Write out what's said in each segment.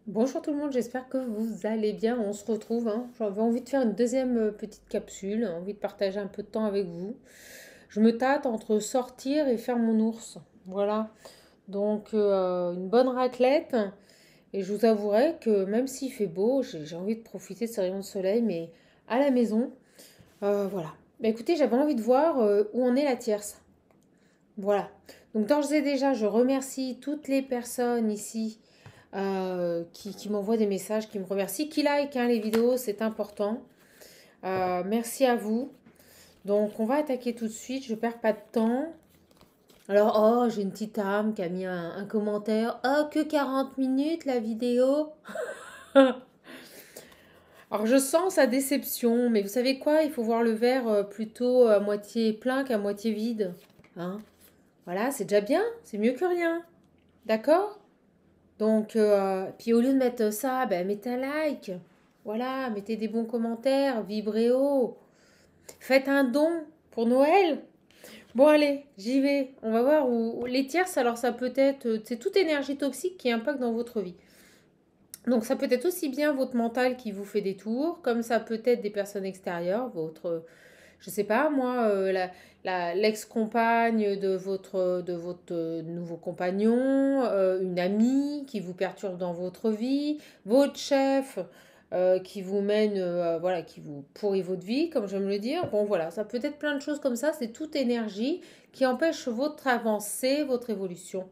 Bonjour tout le monde, j'espère que vous allez bien. On se retrouve, hein. J'avais envie de faire une deuxième petite capsule, envie de partager un peu de temps avec vous. Je me tâte entre sortir et faire mon ours. Voilà, donc une bonne raclette. Et je vous avouerai que même s'il fait beau, j'ai envie de profiter de ces rayons de soleil, mais à la maison, voilà. Bah, écoutez, j'avais envie de voir où en est la tierce. Voilà. Donc d'ores et déjà, je remercie toutes les personnes ici qui m'envoient des messages, qui me remercient, qui like hein, les vidéos, c'est important. Merci à vous. Donc on va attaquer tout de suite, je perds pas de temps. Alors, oh, j'ai une petite âme qui a mis un commentaire. Oh, que 40 minutes la vidéo. Alors je sens sa déception, mais vous savez quoi? Il faut voir le verre plutôt à moitié plein qu'à moitié vide. Hein? Voilà, c'est déjà bien, c'est mieux que rien. D'accord? Donc, puis au lieu de mettre ça, ben, mettez un like. Voilà, mettez des bons commentaires, vibrez haut. Faites un don pour Noël. Bon, allez, j'y vais. On va voir où les tierces, alors ça peut être, c'est toute énergie toxique qui impacte dans votre vie. Donc, ça peut être aussi bien votre mental qui vous fait des tours, comme ça peut être des personnes extérieures, votre, je sais pas, moi, l'ex-compagne de votre nouveau compagnon, une amie qui vous perturbe dans votre vie, votre chef qui vous mène, voilà, qui vous pourrit votre vie, comme j'aime le dire. Bon, voilà, ça peut être plein de choses comme ça. C'est toute énergie qui empêche votre avancée, votre évolution.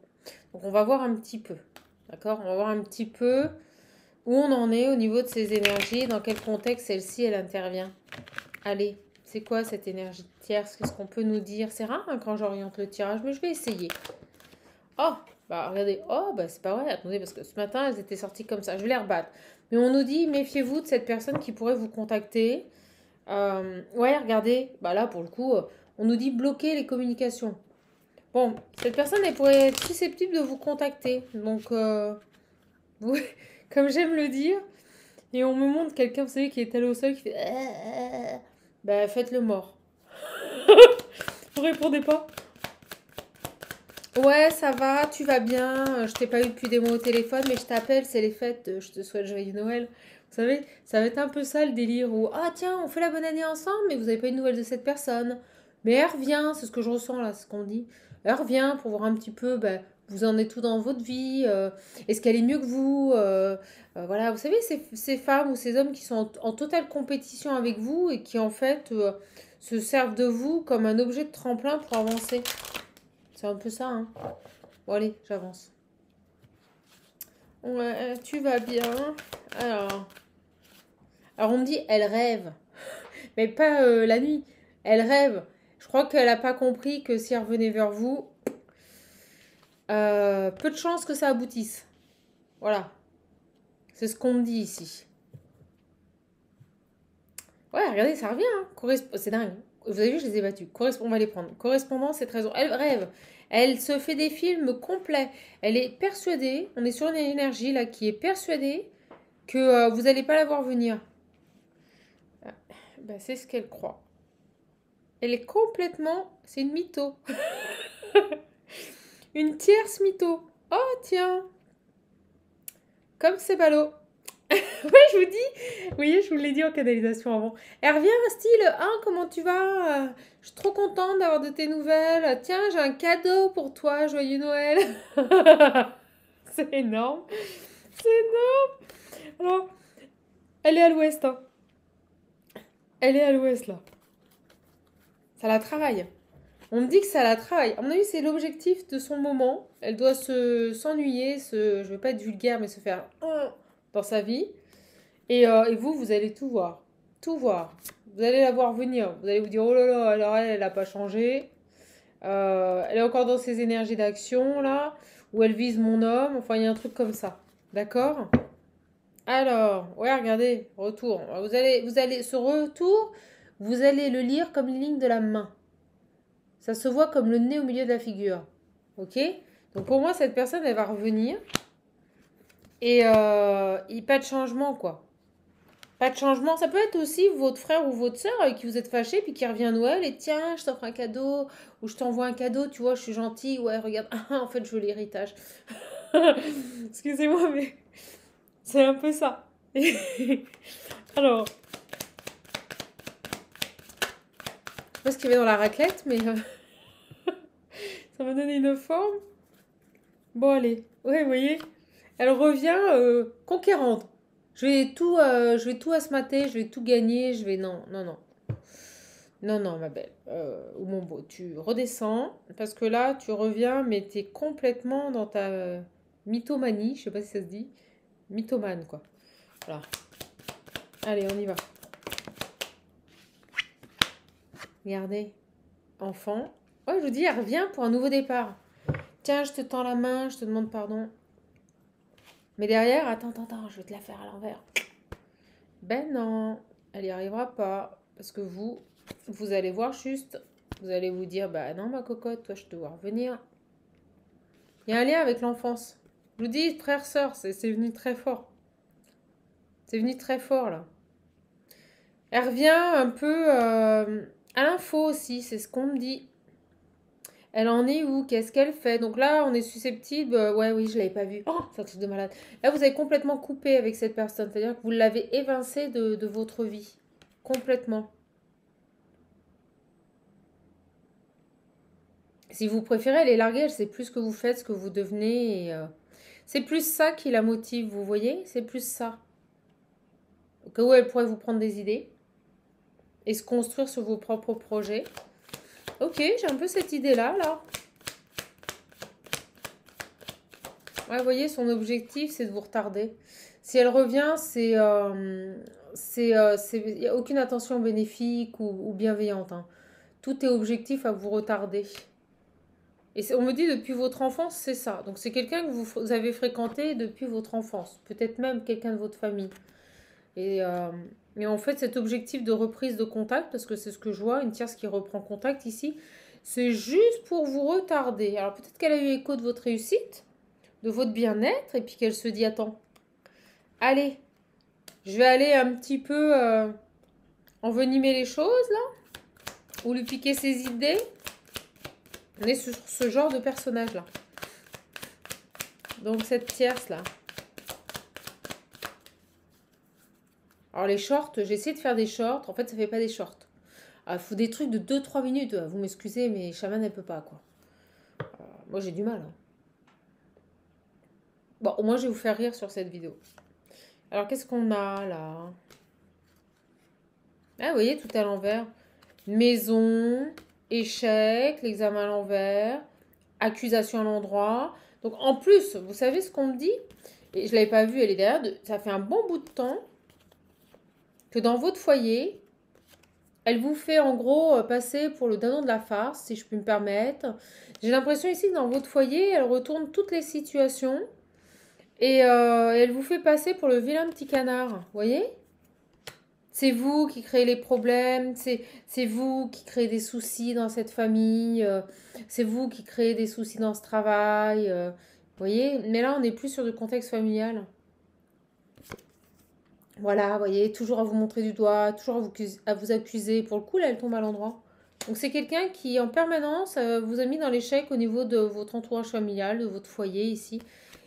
Donc, on va voir un petit peu, d'accord? On va voir un petit peu où on en est au niveau de ces énergies, dans quel contexte celle-ci, elle intervient. Allez, c'est quoi cette énergie de tierce? Qu'est-ce qu'on peut nous dire? C'est rare hein, quand j'oriente le tirage, mais je vais essayer. Oh, bah regardez. Oh, bah c'est pas vrai. Attendez, parce que ce matin, elles étaient sorties comme ça. Je vais les rebattre. Mais on nous dit, méfiez-vous de cette personne qui pourrait vous contacter. Ouais, regardez. Bah là, pour le coup, on nous dit bloquer les communications. Bon, cette personne, elle pourrait être susceptible de vous contacter. Donc, vous- comme j'aime le dire, et on me montre quelqu'un, vous savez, qui est allé au sol, qui fait... Bah, faites-le mort. Vous répondez pas? Ouais, ça va, tu vas bien. Je t'ai pas eu depuis des mois au téléphone, mais je t'appelle, c'est les fêtes. Je te souhaite joyeux Noël. Vous savez, ça va être un peu ça le délire où, ah tiens, on fait la bonne année ensemble, mais vous avez pas eu de nouvelles de cette personne. Mais elle revient, c'est ce que je ressens là, c'est ce qu'on dit. Elle revient pour voir un petit peu, ben, vous en êtes tout dans votre vie. Est-ce qu'elle est mieux que vous? Voilà, vous savez, ces femmes ou ces hommes qui sont en totale compétition avec vous et qui en fait se servent de vous comme un objet de tremplin pour avancer. C'est un peu ça, hein. Bon, allez, j'avance. Ouais, tu vas bien. Alors, alors on me dit, elle rêve. Mais pas la nuit. Elle rêve. Je crois qu'elle n'a pas compris que si elle revenait vers vous, peu de chances que ça aboutisse. Voilà. C'est ce qu'on me dit ici. Ouais, regardez, ça revient. Hein. C'est dingue. Vous avez vu, je les ai battus. On va les prendre. Correspondance et trésor. Elle rêve. Elle se fait des films complets. Elle est persuadée, on est sur une énergie là qui est persuadée que vous n'allez pas la voir venir. Ah, bah, c'est ce qu'elle croit. Elle est complètement... C'est une mytho. Une tierce mytho. Oh, tiens. Comme c'est ballot. Ouais, je vous dis. Vous voyez, je vous l'ai dit en canalisation avant. Elle revient, style, hein, comment tu vas? Je suis trop contente d'avoir de tes nouvelles. Tiens, j'ai un cadeau pour toi. Joyeux Noël. C'est énorme. C'est énorme. Alors, elle est à l'ouest, hein. Elle est à l'ouest, là. Ça la travaille. On me dit que ça la travaille. À mon avis, c'est l'objectif de son moment. Elle doit s'ennuyer, je vais pas être vulgaire, mais se faire dans sa vie. Et vous, vous allez tout voir. Tout voir. Vous allez la voir venir. Vous allez vous dire, oh là là, alors elle n'a pas changé. Elle est encore dans ses énergies d'action, là. Où elle vise mon homme. Enfin, il y a un truc comme ça. D'accord? Alors, ouais, regardez, retour. Ce retour, vous allez le lire comme une ligne de la main. Ça se voit comme le nez au milieu de la figure. Ok? Donc pour moi, cette personne, elle va revenir. Et pas de changement, quoi. Pas de changement. Ça peut être aussi votre frère ou votre soeur avec qui vous êtes fâché, puis qui revient à Noël et tiens, je t'offre un cadeau, ou je t'envoie un cadeau, tu vois, je suis gentille. Ouais, regarde, en fait, je veux l'héritage. Excusez-moi, mais C'est un peu ça. Alors, je sais pas ce qu'il y avait dans la raclette, mais ça m'a donné une forme. Bon, allez. Ouais, vous voyez, elle revient conquérante. Je vais tout asmater, je vais tout gagner, je vais... Non, non, non. Non, non, ma belle. Ou mon beau, tu redescends, parce que là, tu reviens, mais t'es complètement dans ta mythomanie, je sais pas si ça se dit. Mythomane, quoi. Voilà. Allez, on y va. Regardez. Enfant. Ouais, je vous dis, elle revient pour un nouveau départ. Tiens, je te tends la main, je te demande pardon. Mais derrière, attends, attends, attends, je vais te la faire à l'envers. Ben non, elle n'y arrivera pas. Parce que vous allez voir juste, vous allez vous dire, bah non ma cocotte, toi je te vois revenir. Il y a un lien avec l'enfance. Je vous dis, frère, sœur, c'est venu très fort. C'est venu très fort là. Elle revient un peu à l'info aussi, c'est ce qu'on me dit. Elle en est où? Qu'est-ce qu'elle fait? Donc là, on est susceptible. Ouais, oui, je l'avais pas vu. Oh, c'est un truc de malade. Là, vous avez complètement coupé avec cette personne. C'est-à-dire que vous l'avez évincée de votre vie. Complètement. Si vous préférez, elle est larguée. Elle sait plus ce que vous faites, ce que vous devenez. C'est plus ça qui la motive, vous voyez? C'est plus ça. Au cas où elle pourrait vous prendre des idées et se construire sur vos propres projets. Ok, j'ai un peu cette idée-là, là. Ouais, vous voyez, son objectif, c'est de vous retarder. Si elle revient, il n'y a aucune intention bénéfique ou bienveillante, hein. Tout est objectif à vous retarder. Et on me dit depuis votre enfance, c'est ça. Donc c'est quelqu'un que vous avez fréquenté depuis votre enfance. Peut-être même quelqu'un de votre famille. Et, euh, et en fait, cet objectif de reprise de contact, parce que c'est ce que je vois, une tierce qui reprend contact ici, c'est juste pour vous retarder. Alors peut-être qu'elle a eu écho de votre réussite, de votre bien-être, et puis qu'elle se dit, attends, allez, je vais aller un petit peu envenimer les choses, là, ou lui piquer ses idées. On est sur ce genre de personnage-là. Donc cette tierce-là. Alors les shorts, j'ai essayé de faire des shorts. En fait, ça fait pas des shorts. Il faut des trucs de 2-3 minutes. Vous m'excusez, mais Shaman, elle peut pas, quoi. Moi, j'ai du mal, hein. Bon, au moins, je vais vous faire rire sur cette vidéo. Alors, qu'est-ce qu'on a, là? Ah, vous voyez, tout à l'envers. Maison, échec, l'examen à l'envers, accusation à l'endroit. Donc, en plus, vous savez ce qu'on me dit? Et je l'avais pas vu, elle est derrière. Ça fait un bon bout de temps que dans votre foyer, elle vous fait en gros passer pour le dindon de la farce, si je puis me permettre. J'ai l'impression ici que dans votre foyer, elle retourne toutes les situations et elle vous fait passer pour le vilain petit canard. Vous voyez? C'est vous qui créez les problèmes, c'est vous qui créez des soucis dans cette famille, c'est vous qui créez des soucis dans ce travail. Vous voyez? Mais là, on n'est plus sur du contexte familial. Voilà, vous voyez, toujours à vous montrer du doigt, toujours à vous accuser. Pour le coup, là, elle tombe à l'endroit. Donc, c'est quelqu'un qui, en permanence, vous a mis dans l'échec au niveau de votre entourage familial, de votre foyer ici.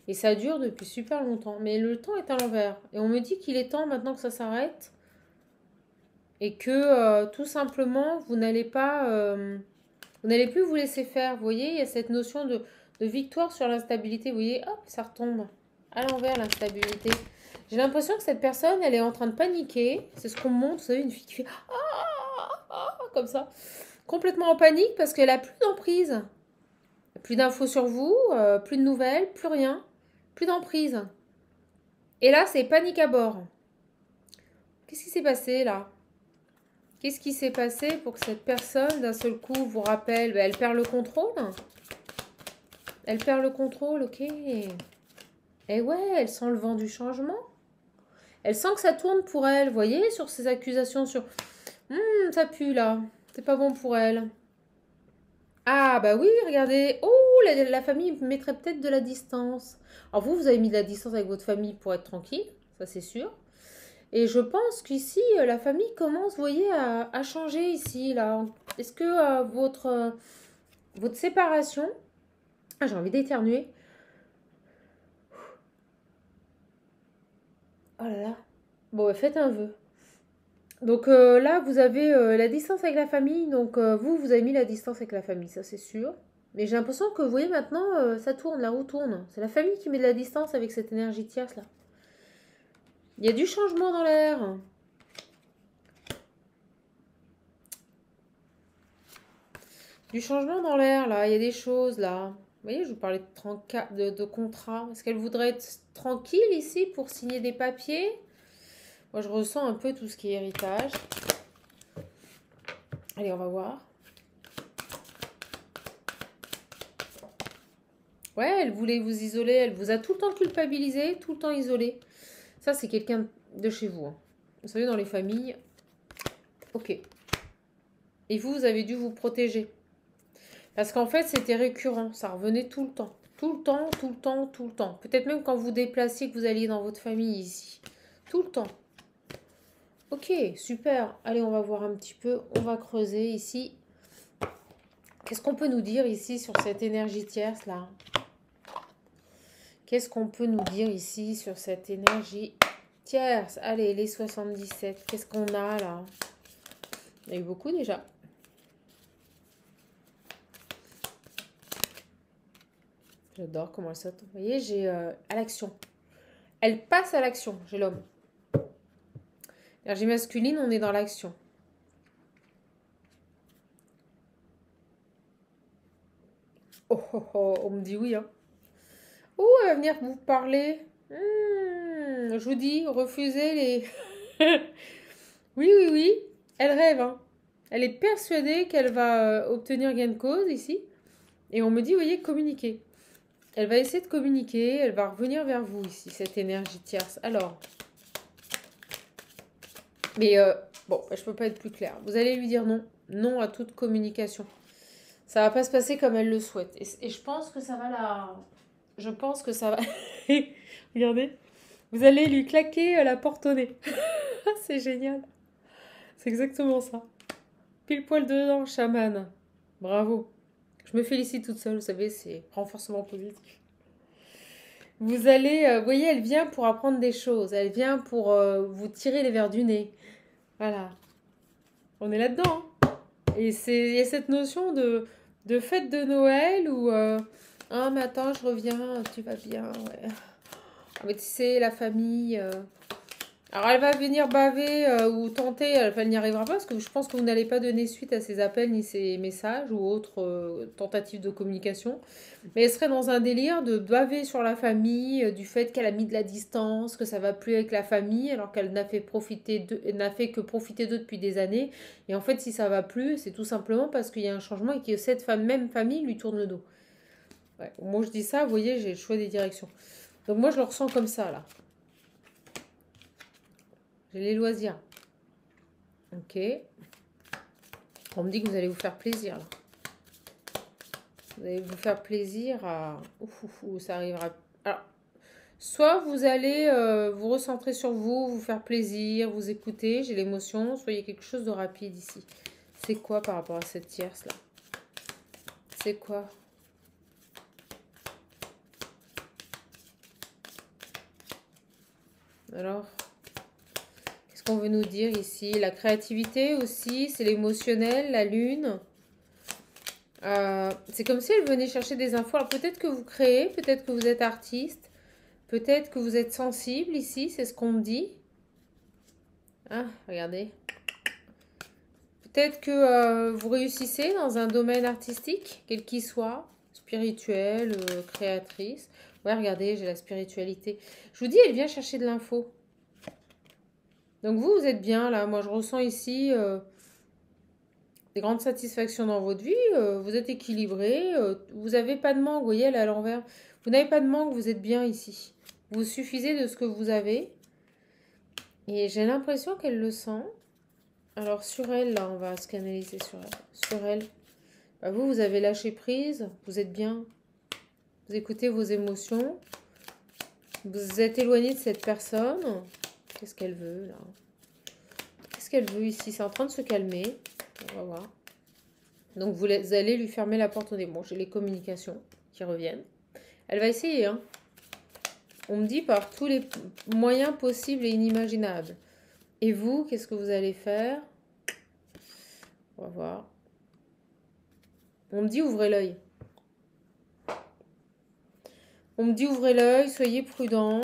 Et ça dure depuis super longtemps. Mais le temps est à l'envers. Et on me dit qu'il est temps maintenant que ça s'arrête. Et que, tout simplement, vous n'allez pas... vous n'allez plus vous laisser faire. Vous voyez, il y a cette notion de victoire sur l'instabilité. Vous voyez, hop, ça retombe à l'envers, l'instabilité. J'ai l'impression que cette personne, elle est en train de paniquer. C'est ce qu'on me montre, vous savez, une fille qui fait comme ça. Complètement en panique parce qu'elle a plus d'emprise. Plus d'infos sur vous, plus de nouvelles, plus rien. Plus d'emprise. Et là, c'est panique à bord. Qu'est-ce qui s'est passé là? Qu'est-ce qui s'est passé pour que cette personne, d'un seul coup, vous rappelle? Elle perd le contrôle. Elle perd le contrôle, ok. Et ouais, elle sent le vent du changement. Elle sent que ça tourne pour elle, vous voyez, sur ces accusations sur... ça pue là, c'est pas bon pour elle. Ah bah oui, regardez. Oh, la famille mettrait peut-être de la distance. Alors vous avez mis de la distance avec votre famille pour être tranquille, ça c'est sûr. Et je pense qu'ici, la famille commence, vous voyez, à changer ici, là. Est-ce que votre séparation... Ah, j'ai envie d'éternuer. Oh là là. Bon, bah, faites un vœu. Donc là, vous avez la distance avec la famille. Donc vous avez mis la distance avec la famille, ça c'est sûr. Mais j'ai l'impression que, vous voyez, maintenant, ça tourne, la roue tourne. C'est la famille qui met de la distance avec cette énergie tierce là. Il y a du changement dans l'air. Du changement dans l'air là. Il y a des choses là. Vous voyez, je vous parlais de contrat. Est-ce qu'elle voudrait être tranquille ici pour signer des papiers? Moi, je ressens un peu tout ce qui est héritage. Allez, on va voir. Ouais, elle voulait vous isoler. Elle vous a tout le temps culpabilisé, tout le temps isolé. Ça, c'est quelqu'un de chez vous. Hein. Vous savez, dans les familles. Ok. Et vous avez dû vous protéger. Parce qu'en fait, c'était récurrent. Ça revenait tout le temps. Tout le temps, tout le temps, tout le temps. Peut-être même quand vous déplaciez, que vous alliez dans votre famille ici. Tout le temps. Ok, super. Allez, on va voir un petit peu. On va creuser ici. Qu'est-ce qu'on peut nous dire ici sur cette énergie tierce là? Qu'est-ce qu'on peut nous dire ici sur cette énergie tierce? Allez, les 77. Qu'est-ce qu'on a là? Il y a eu beaucoup déjà. J'adore comment elle saute. Vous voyez, j'ai à l'action. Elle passe à l'action, j'ai l'homme. L'énergie masculine, on est dans l'action. Oh, oh, oh, on me dit oui. Hein. Oh, elle va venir vous parler. Je vous dis, refusez les... oui, oui, oui. Elle rêve. Hein. Elle est persuadée qu'elle va obtenir gain de cause ici. Et on me dit, vous voyez, communiquer. Elle va essayer de communiquer. Elle va revenir vers vous ici, cette énergie tierce. Alors... Mais bon, je peux pas être plus claire. Vous allez lui dire non. Non à toute communication. Ça va pas se passer comme elle le souhaite. Et je pense que ça va la... Je pense que ça va... Regardez. Vous allez lui claquer la porte au nez. C'est génial. C'est exactement ça. Pile poil dedans, chaman. Bravo. Je me félicite toute seule, vous savez, c'est renforcement positif. Vous allez... vous voyez, elle vient pour apprendre des choses. Elle vient pour vous tirer les verres du nez. Voilà. On est là-dedans. Hein. Et il y a cette notion de fête de Noël où... ah, mais attends, je reviens, tu vas bien, ouais. Ah, mais tu sais, la famille... Alors, elle va venir baver ou tenter, elle n'y arrivera pas parce que je pense que vous n'allez pas donner suite à ses appels ni ses messages ou autres tentatives de communication. Mais elle serait dans un délire de baver sur la famille, du fait qu'elle a mis de la distance, que ça va plus avec la famille, alors qu'elle n'a fait que profiter d'eux depuis des années. Et en fait, si ça va plus, c'est tout simplement parce qu'il y a un changement et que cette même famille lui tourne le dos. Ouais. Moi, je dis ça, vous voyez, j'ai le choix des directions. Donc moi, je le ressens comme ça, là. J'ai les loisirs. Ok. On me dit que vous allez vous faire plaisir, là. Vous allez vous faire plaisir à... ça arrivera. Alors, soit vous allez vous recentrer sur vous, vous faire plaisir, vous écouter, j'ai l'émotion, soit il y a quelque chose de rapide ici. C'est quoi par rapport à cette tierce, là? C'est quoi? Alors, qu'est-ce qu'on veut nous dire ici? La créativité aussi, c'est l'émotionnel, la lune. C'est comme si elle venait chercher des infos. Alors peut-être que vous créez, peut-être que vous êtes artiste, peut-être que vous êtes sensible ici, c'est ce qu'on me dit. Ah, regardez. Peut-être que vous réussissez dans un domaine artistique, quel qu'il soit, spirituel, créatrice. Ouais, regardez, j'ai la spiritualité. Je vous dis, elle vient chercher de l'info. Donc vous êtes bien là. Moi, je ressens ici des grandes satisfactions dans votre vie. Vous êtes équilibré. Vous n'avez pas de manque. Vous voyez, elle est à l'envers. Vous n'avez pas de manque. Vous êtes bien ici. Vous suffisez de ce que vous avez. Et j'ai l'impression qu'elle le sent. Alors sur elle, là, on va se canaliser sur elle. Sur elle. Bah, vous avez lâché prise. Vous êtes bien. Vous écoutez vos émotions. Vous êtes éloigné de cette personne. Qu'est-ce qu'elle veut, là? Qu'est-ce qu'elle veut ici? C'est en train de se calmer. On va voir. Donc, vous allez lui fermer la porte au nez. Bon, j'ai les communications qui reviennent. Elle va essayer, hein. On me dit par tous les moyens possibles et inimaginables. Et vous, qu'est-ce que vous allez faire? On va voir. On me dit ouvrez l'œil. On me dit ouvrez l'œil, soyez prudent.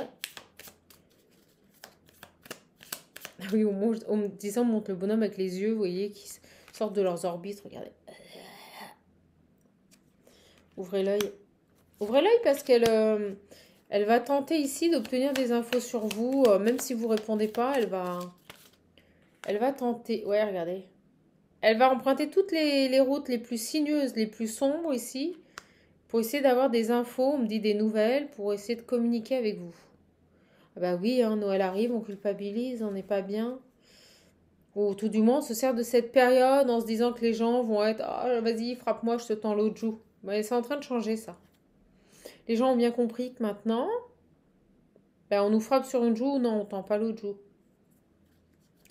Oui, on me dit ça, on montre le bonhomme avec les yeux, vous voyez, qui sortent de leurs orbites. Regardez. Ouvrez l'œil. Ouvrez l'œil parce qu'elle elle va tenter ici d'obtenir des infos sur vous. Même si vous répondez pas, elle va tenter. Ouais, regardez. Elle va emprunter toutes les routes les plus sinueuses, les plus sombres ici, pour essayer d'avoir des infos, on me dit des nouvelles, pour essayer de communiquer avec vous. Ah bah oui, hein, Noël arrive, on culpabilise, on n'est pas bien. Ou tout du moins, on se sert de cette période en se disant que les gens vont être « Ah, vas-y, frappe-moi, je te tends l'autre joue. » Mais c'est en train de changer, ça. Les gens ont bien compris que maintenant, ben, on nous frappe sur une joue, non, on tend pas l'autre joue.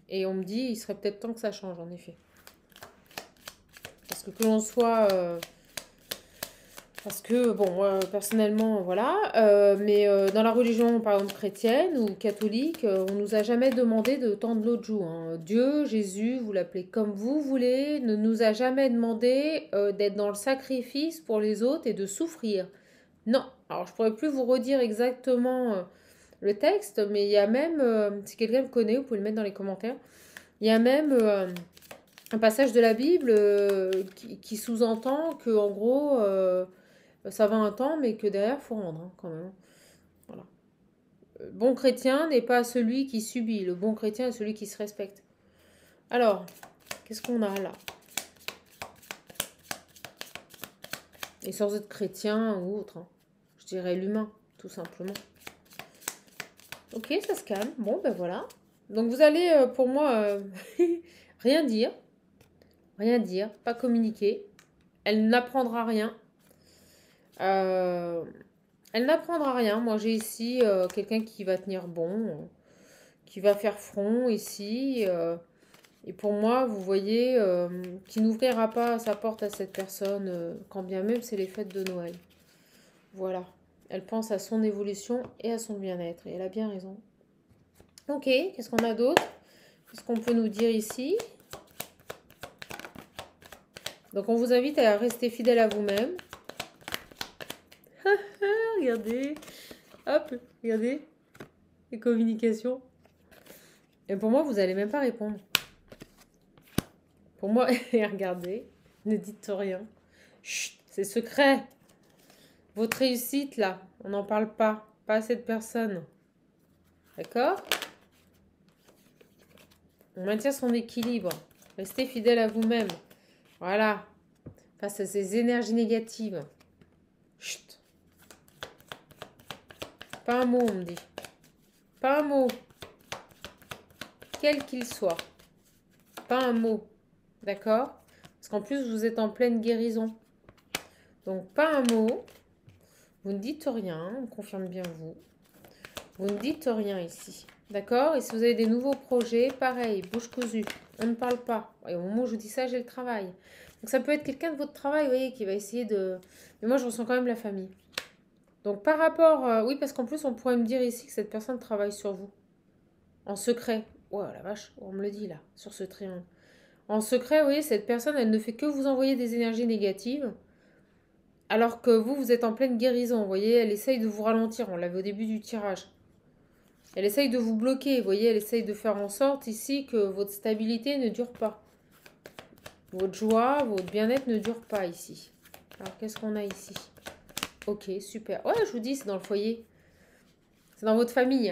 Et on me dit, il serait peut-être temps que ça change, en effet. Parce que l'on soit... parce que, bon, personnellement, voilà. Mais dans la religion, par exemple, chrétienne ou catholique, on nous a jamais demandé de tendre l'autre joue. Hein. Dieu, Jésus, vous l'appelez comme vous voulez, ne nous a jamais demandé d'être dans le sacrifice pour les autres et de souffrir. Non. Alors, je pourrais plus vous redire exactement le texte, mais il y a même, si quelqu'un le connaît, vous pouvez le mettre dans les commentaires, il y a même un passage de la Bible qui sous-entend que, en gros, ça va un temps, mais que derrière, il faut rendre, hein, quand même. Voilà. Bon chrétien n'est pas celui qui subit. Le bon chrétien est celui qui se respecte. Alors, qu'est-ce qu'on a là? Et sans être chrétien ou autre. Hein. Je dirais l'humain, tout simplement. Ok, ça se calme. Bon, ben voilà. Donc vous allez, pour moi, rien dire. Rien dire, pas communiquer. Elle n'apprendra rien. Elle n'apprendra rien. Moi, j'ai ici quelqu'un qui va tenir bon, qui va faire front ici. Et pour moi, vous voyez, qui n'ouvrira pas sa porte à cette personne, quand bien même c'est les fêtes de Noël. Voilà. Elle pense à son évolution et à son bien-être. Et elle a bien raison. Ok, qu'est-ce qu'on a d'autre? Qu'est-ce qu'on peut nous dire ici? Donc, on vous invite à rester fidèle à vous-même. Regardez. Hop, regardez. Les communications. Et pour moi, vous n'allez même pas répondre. Pour moi, regardez. Ne dites rien. Chut, c'est secret. Votre réussite, là, on n'en parle pas. Pas à cette personne. D'accord? On maintient son équilibre. Restez fidèle à vous-même. Voilà. Face à ces énergies négatives. Chut. Pas un mot, on me dit. Pas un mot. Quel qu'il soit. Pas un mot. D'accord? Parce qu'en plus, vous êtes en pleine guérison. Donc, pas un mot. Vous ne dites rien. On confirme bien vous. Vous ne dites rien ici. D'accord? Et si vous avez des nouveaux projets, pareil, bouche cousue. On ne parle pas. Et au moment où je vous dis ça, j'ai le travail. Donc, ça peut être quelqu'un de votre travail, vous voyez, qui va essayer de... Mais moi, je ressens quand même la famille. Donc, par rapport... oui, parce qu'en plus, on pourrait me dire ici que cette personne travaille sur vous. En secret. Oh, la vache, on me le dit, là, sur ce triangle. En secret, vous voyez, cette personne, elle ne fait que vous envoyer des énergies négatives. Alors que vous, vous êtes en pleine guérison. Vous voyez, elle essaye de vous ralentir. On l'avait au début du tirage. Elle essaye de vous bloquer. Vous voyez, elle essaye de faire en sorte ici que votre stabilité ne dure pas. Votre joie, votre bien-être ne dure pas ici. Alors, qu'est-ce qu'on a ici? Ok, super. Ouais, je vous dis, c'est dans le foyer. C'est dans votre famille.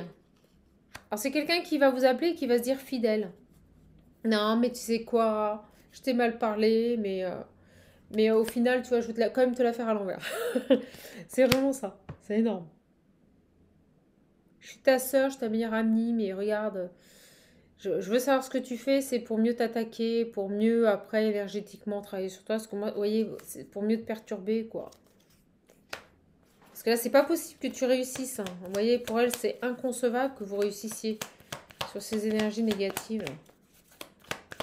Alors, c'est quelqu'un qui va vous appeler et qui va se dire fidèle. Non, mais tu sais quoi? Je t'ai mal parlé, mais au final, tu vois, je vais quand même te la faire à l'envers. C'est vraiment ça. C'est énorme. Je suis ta sœur, je suis ta meilleure amie, mais regarde, je veux savoir ce que tu fais, c'est pour mieux t'attaquer, pour mieux, après, énergétiquement, travailler sur toi. Parce que moi, vous voyez, c'est pour mieux te perturber, quoi. Parce que là, c'est pas possible que tu réussisses. Hein. Vous voyez, pour elle, c'est inconcevable que vous réussissiez sur ces énergies négatives.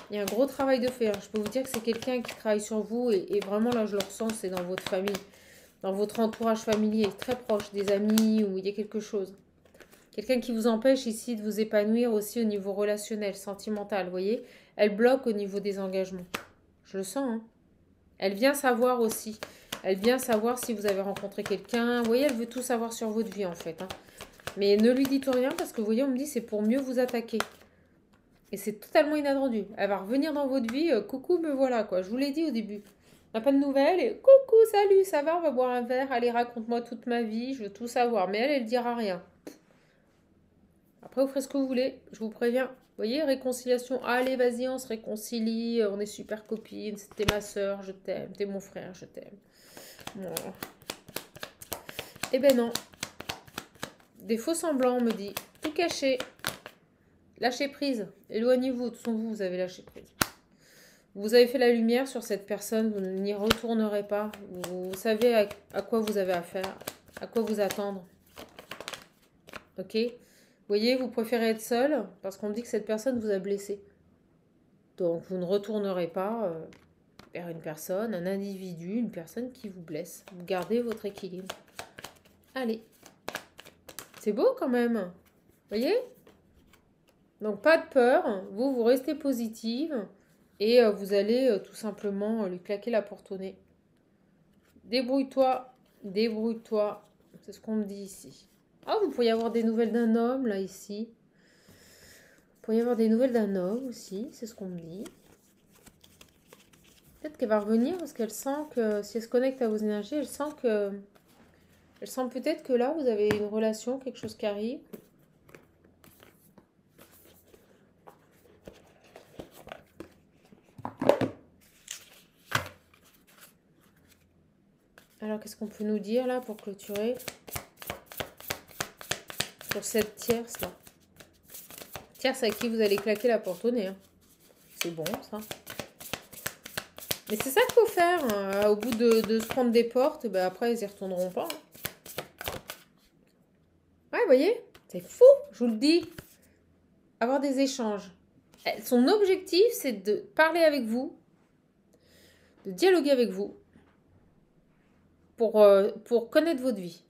Il y a un gros travail de faire. Je peux vous dire que c'est quelqu'un qui travaille sur vous. Et vraiment, là, je le ressens, c'est dans votre famille. Dans votre entourage familier, très proche, des amis, où il y a quelque chose. Quelqu'un qui vous empêche ici de vous épanouir aussi au niveau relationnel, sentimental, vous voyez. Elle bloque au niveau des engagements. Je le sens, hein. Elle vient savoir aussi. Elle vient savoir si vous avez rencontré quelqu'un. Vous voyez, elle veut tout savoir sur votre vie, en fait, hein. Mais ne lui dites rien parce que, vous voyez, on me dit c'est pour mieux vous attaquer. Et c'est totalement inattendu. Elle va revenir dans votre vie. Coucou, me voilà, quoi. Je vous l'ai dit au début. On n'a pas de nouvelles. Et coucou, salut, ça va, on va boire un verre. Allez, raconte-moi toute ma vie. Je veux tout savoir. Mais elle dira rien. Après, vous ferez ce que vous voulez. Je vous préviens. Vous voyez, réconciliation. Allez, vas-y, on se réconcilie. On est super copines. T'es ma soeur, je t'aime. T'es mon frère, je t'aime. Bon. Eh ben non. Des faux semblants, on me dit. Tout caché. Lâchez prise. Éloignez-vous. De toute façon, vous avez lâché prise. Vous avez fait la lumière sur cette personne. Vous n'y retournerez pas. Vous savez à quoi vous avez affaire. À quoi vous attendre. Ok ? Vous voyez, vous préférez être seul parce qu'on me dit que cette personne vous a blessé. Donc, vous ne retournerez pas vers une personne, un individu, une personne qui vous blesse. Vous gardez votre équilibre. Allez. C'est beau quand même. Vous voyez ? Donc, pas de peur. Vous restez positive et vous allez tout simplement lui claquer la porte au nez. Débrouille-toi. Débrouille-toi. C'est ce qu'on me dit ici. Ah, vous pourriez avoir des nouvelles d'un homme, là, ici. Vous pourriez avoir des nouvelles d'un homme aussi, c'est ce qu'on me dit. Peut-être qu'elle va revenir parce qu'elle sent que, si elle se connecte à vos énergies, elle sent peut-être que là, vous avez une relation, quelque chose qui arrive. Alors, qu'est-ce qu'on peut nous dire, là, pour clôturer ? Sur cette tierce, là. Tierce à qui vous allez claquer la porte au nez. Hein. C'est bon, ça. Mais c'est ça qu'il faut faire. Hein. Au bout de se prendre des portes, ben après, ils y retourneront pas. Hein. Ouais, vous voyez, c'est fou, je vous le dis. Avoir des échanges. Son objectif, c'est de parler avec vous, de dialoguer avec vous, pour connaître votre vie.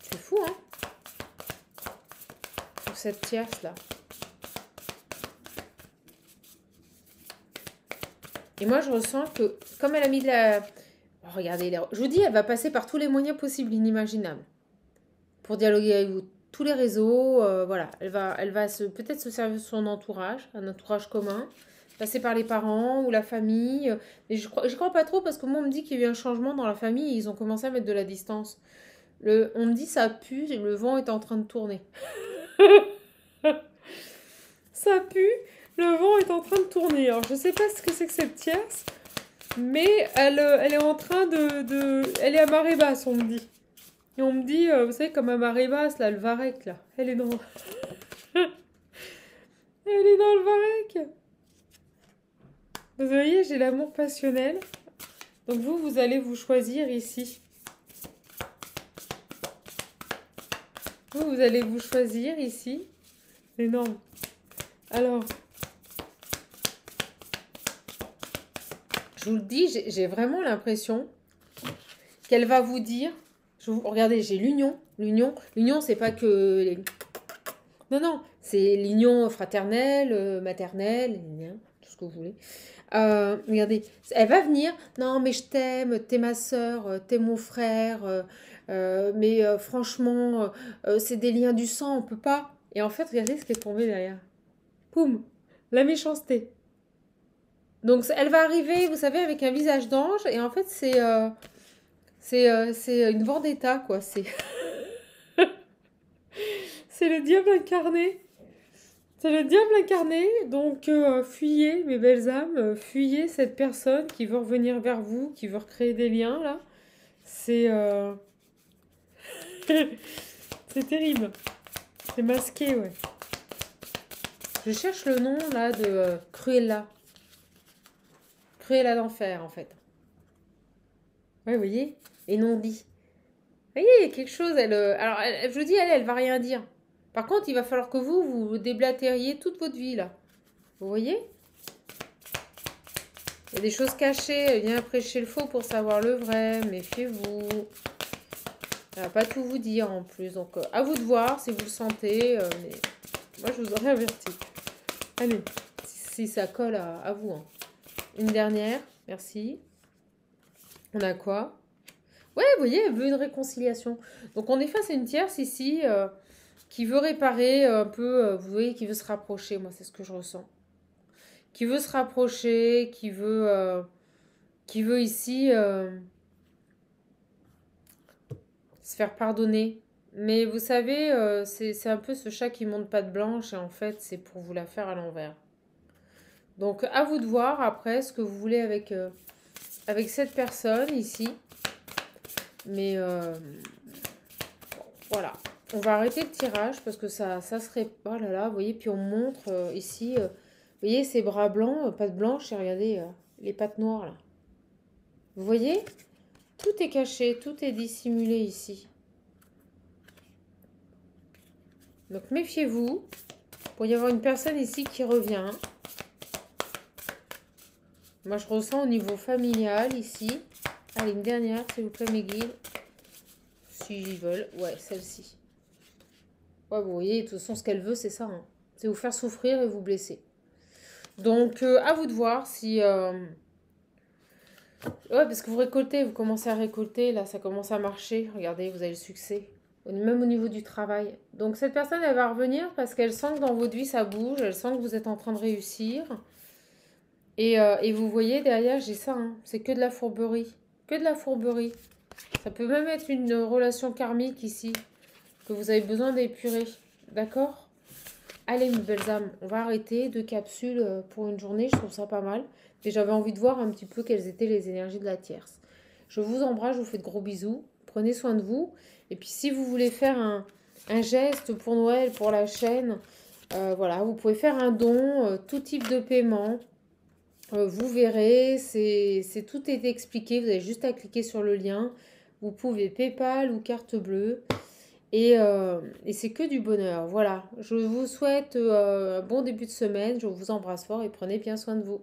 C'est fou, hein, pour cette tierce-là. Et moi, je ressens que, comme elle a mis de la... Oh, regardez, je vous dis, elle va passer par tous les moyens possibles, inimaginables, pour dialoguer avec vous. Tous les réseaux, voilà. Elle va peut-être se servir de son entourage, un entourage commun, passer par les parents ou la famille. Mais je crois pas trop parce que moi, on me dit qu'il y a eu un changement dans la famille et ils ont commencé à mettre de la distance. On me dit ça pue et le vent est en train de tourner. Ça pue, le vent est en train de tourner. Alors, je sais pas ce que c'est que cette tierce, mais elle est en train elle est à marée basse, on me dit. Et on me dit, vous savez, comme à marée basse, là, le varech, là. Elle est dans... elle est dans le varech. Vous voyez, j'ai l'amour passionnel. Donc vous allez vous choisir ici. Vous allez vous choisir ici. Énorme. Alors, je vous le dis, j'ai vraiment l'impression qu'elle va vous dire... Regardez, j'ai l'union. L'union, c'est pas que... Non, c'est l'union fraternelle, maternelle, tout ce que vous voulez. Regardez, elle va venir. Non, mais je t'aime, t'es ma soeur, t'es mon frère. Mais franchement, c'est des liens du sang, on peut pas. Et en fait, regardez ce qui est tombé derrière. Poum, la méchanceté. Donc, elle va arriver, vous savez, avec un visage d'ange. Et en fait, c'est une vendetta, quoi. C'est le diable incarné. C'est le diable incarné. Donc, fuyez, mes belles âmes. Fuyez cette personne qui veut revenir vers vous, qui veut recréer des liens, là. C'est c'est terrible. C'est masqué, ouais. Je cherche le nom, là, de Cruella. Cruella d'enfer, en fait. Ouais, vous voyez ? Et non dit. Vous voyez, il y a quelque chose, alors, je vous dis, elle va rien dire. Par contre, il va falloir que vous déblatériez toute votre vie, là. Vous voyez ? Il y a des choses cachées. Elle vient prêcher le faux pour savoir le vrai. Méfiez-vous. Elle va pas tout vous dire en plus. Donc, à vous de voir si vous le sentez. Mais moi, je vous aurais averti. Allez, si ça colle à vous. Hein. Une dernière. Merci. On a quoi? Ouais, vous voyez, elle veut une réconciliation. Donc, on est face à une tierce ici qui veut réparer un peu. Vous voyez, qui veut se rapprocher. Moi, c'est ce que je ressens. Qui veut se rapprocher, qui veut ici se faire pardonner. Mais vous savez, c'est un peu ce chat qui monte patte blanche et en fait, c'est pour vous la faire à l'envers. Donc, à vous de voir après ce que vous voulez avec cette personne ici. Mais voilà. On va arrêter le tirage parce que ça serait... Oh là là, vous voyez, puis on montre ici... vous voyez, ces bras blancs, pattes blanches, et regardez les pattes noires là. Vous voyez? Tout est caché, tout est dissimulé ici. Donc méfiez-vous. Il peut y avoir une personne ici qui revient. Moi je ressens au niveau familial ici. Allez, une dernière, s'il vous plaît, mes guides. S'ils veulent. Ouais, celle-ci. Ouais, vous voyez, de toute façon, ce qu'elle veut, c'est ça. Hein. C'est vous faire souffrir et vous blesser. Donc, à vous de voir si... Ouais, parce que vous récoltez, vous commencez à récolter. Là, ça commence à marcher. Regardez, vous avez le succès. Même au niveau du travail. Donc, cette personne, elle va revenir parce qu'elle sent que dans votre vie, ça bouge. Elle sent que vous êtes en train de réussir. Et vous voyez, derrière, j'ai ça. Hein. C'est que de la fourberie. Que de la fourberie. Ça peut même être une relation karmique ici. Que vous avez besoin d'épurer. D'accord? Allez, mes belles âmes, on va arrêter 2 capsules pour une journée. Je trouve ça pas mal. Et j'avais envie de voir un petit peu quelles étaient les énergies de la tierce. Je vous embrasse, je vous fais de gros bisous. Prenez soin de vous. Et puis, si vous voulez faire un geste pour Noël, pour la chaîne, voilà, vous pouvez faire un don, tout type de paiement. Vous verrez, tout est expliqué. Vous avez juste à cliquer sur le lien. Vous pouvez PayPal ou carte bleue. Et c'est que du bonheur. Voilà, je vous souhaite un bon début de semaine. Je vous embrasse fort et prenez bien soin de vous.